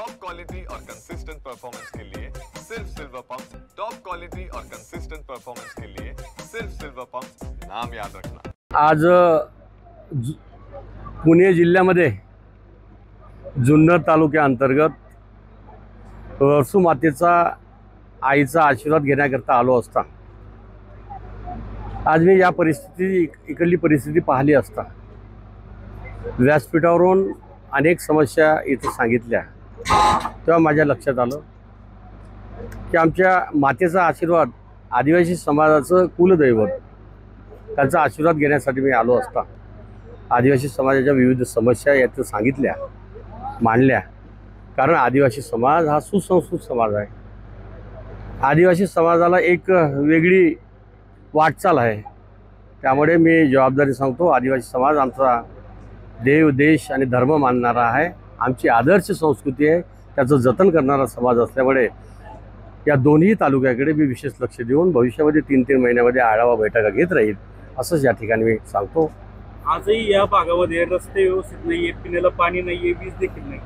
Top quality और consistent performance के लिए सिर्फ सिल्वर पंप। टॉप क्वालिटी और कंसिस्टेंट परफॉर्मेंस के लिए सिर्फ सिल्वर पंप, नाम याद रखना। आज पुणे जिल्ह्यामध्ये जुन्नर तालुक्याअंतर्गत वरसू मातेचा आईचा आशीर्वाद घेण्याकरता आलो असता आज मी या इकडली परिस्थिती पाहिली असता व्यासपीठावरून अनेक समस्या इथे सांगितल्या तेव्हा माझ्या लक्षात आलं की आमच्या मातेचा आशीर्वाद आदिवासी समाजाचं कुलदैवत त्याचा आशीर्वाद घेण्यासाठी मी आलो असता आदिवासी समाजाच्या विविध समस्या यात सांगितल्या मांडल्या। कारण आदिवासी समाज हा सुसंस्कृत समाज आहे। आदिवासी समाजाला एक वेगळी वाटचाल आहे। त्यामुळे मी जबाबदारी सांगतो, आदिवासी समाज आमचा देव देश आणि धर्म मानणारा आहे। आमची आदर्श संस्कृती आहे, त्याचं जतन करणारा समाज असल्यामुळे या दोन्ही तालुक्याकडे मी विशेष लक्ष देऊन भविष्यामध्ये 3-3 महिन्यामध्ये आढावा बैठका घेत राहील असंच या ठिकाणी मी सांगतो। आजही या भागामध्ये रस्ते व्यवस्थित नाहीये, पिण्याला पाणी नाहीये, वीज देखील नाही,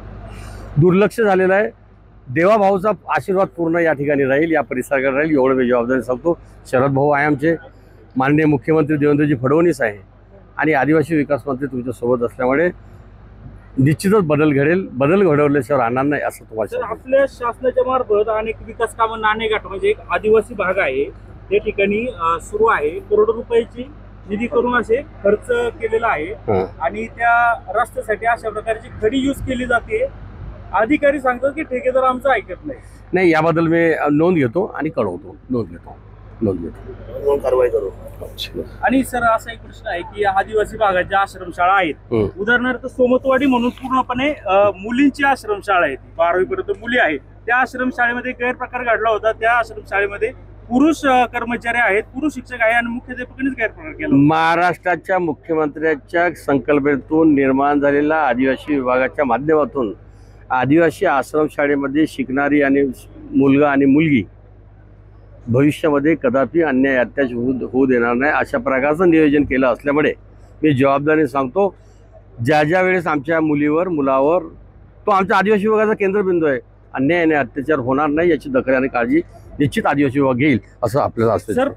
दुर्लक्ष झालेलं आहे। देवाभाऊचा आशीर्वाद पूर्ण या ठिकाणी राहील, या परिसराकडे राहील एवढं मी जबाबदारी सांगतो। शरद भाऊ आहे आमचे, माननीय मुख्यमंत्री देवेंद्रजी फडणवीस आहे आणि आदिवासी विकास मंत्री तुमच्या सोबत असल्यामुळे निश्चितच बदल घडेल। बदल घडवल्याशिवाय राहणार नाही असं तुम्हाला सांगतो। आपल्या शासनाच्या मार्फत अनेक विकास कामं नाणेगाठ म्हणजे एक आदिवासी भाग आहे त्या ठिकाणी सुरू आहे, करोडो रुपयाची निधी करून असे खर्च केलेला आहे आणि त्या रस्त्यासाठी अशा प्रकारची खडी यूज केली जाते। अधिकारी सांगतात की ठेकेदार आमचं ऐकत नाही। याबद्दल मी नोंद घेतो आणि कळवतो, नोंद घेतो कारवाई करू। आणि सर असा एक प्रश्न आहे की आदिवासी भागात ज्या आश्रमशाळा आहेत, उदाहरणार्थ सोमतवाडी म्हणून पूर्णपणे मुलींची आश्रमशाळा आहे, 12वी पर्यंत मुली आहेत, त्या आश्रमशाळेमध्ये गैरप्रकार घडला होता। त्या आश्रमशाळेमध्ये पुरुष कर्मचारी आहेत, पुरुष शिक्षक आहे आणि मुख्याध्यापकांनीच गैरप्रकार केला। महाराष्ट्राच्या मुख्यमंत्र्यांच्या संकल्पनेतून निर्माण झालेल्या आदिवासी विभागाच्या माध्यमातून आदिवासी आश्रमशाळेमध्ये शिकणारी आणि मुलगा आणि मुलगी भविष्यामध्ये कदापि अन्याय अत्याचार होऊ देणार नाही अशा प्रकारचं नियोजन केलं असल्यामुळे मी जबाबदारी सांगतो, ज्या वेळेस आमच्या मुलावर तो आमच्या आदिवासी विभागाचा केंद्रबिंदू आहे, अन्याय आणि अत्याचार होणार नाही याची दखल आणि काळजी निश्चित आदिवासी विभाग घेईल असं आपल्याला असतं।